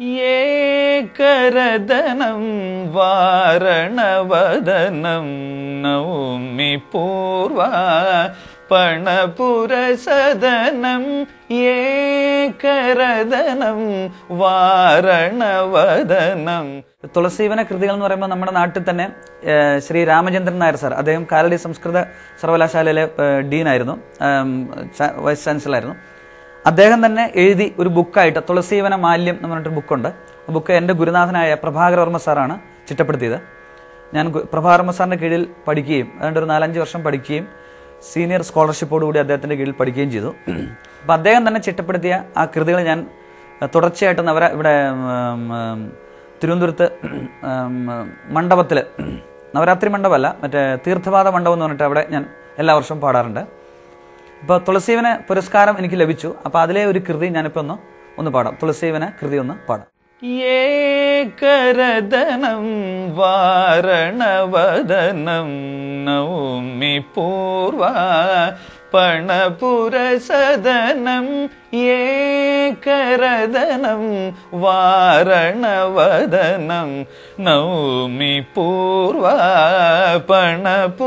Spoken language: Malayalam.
ഏകരദനം വാരണവദനം നൗമി പൂർവ പണപുരസദനം ഏകരദനം വാരണവദനം. തുളസീവന കൃതികൾ എന്ന് പറയുമ്പോൾ നമ്മുടെ നാട്ടിൽ തന്നെ ശ്രീ രാമചന്ദ്രൻ നായർ സാർ, അദ്ദേഹം കാലടി സംസ്കൃത സർവകലാശാലയിലെ ഡീനായിരുന്നു, വൈസ് ചാൻസലറായിരുന്നു. അദ്ദേഹം തന്നെ എഴുതി ഒരു ബുക്കായിട്ട് തുളസീവന മാല്യം എന്ന് പറഞ്ഞിട്ടൊരു ബുക്കുണ്ട്. ആ ബുക്ക് എൻ്റെ ഗുരുനാഥനായ പ്രഭാകരവർമ്മ സാറാണ് ചിട്ടപ്പെടുത്തിയത്. ഞാൻ പ്രഭാകരവർമ്മ സാറിൻ്റെ കീഴിൽ പഠിക്കുകയും അതുകൊണ്ട് ഒരു 4-5 വർഷം പഠിക്കുകയും സീനിയർ സ്കോളർഷിപ്പോടുകൂടി അദ്ദേഹത്തിൻ്റെ കീഴിൽ പഠിക്കുകയും ചെയ്തു. അപ്പോൾ അദ്ദേഹം തന്നെ ചിട്ടപ്പെടുത്തിയ ആ കൃതികൾ ഞാൻ തുടർച്ചയായിട്ട് ഇവിടെ തിരുവനന്തപുരത്ത് മണ്ഡപത്തിൽ, നവരാത്രി മണ്ഡപമല്ല, മറ്റേ തീർത്ഥപാദ മണ്ഡപം എന്ന് പറഞ്ഞിട്ട് അവിടെ ഞാൻ എല്ലാ വർഷവും പാടാറുണ്ട്. ഇപ്പോൾ തുളസീവന പുരസ്കാരം എനിക്ക് ലഭിച്ചു. അപ്പോൾ അതിലെ ഒരു കൃതി ഞാനിപ്പോൾ ഒന്ന് പാടാം. തുളസീവന കൃതി ഒന്ന് പാടാം. ഏകരദനം വാരണവദനം നൗമി പൂർവ പണപുരസദനം ഏകരദനം വാരണവദനം നൗമി പൂർവ പണപുരസദനം.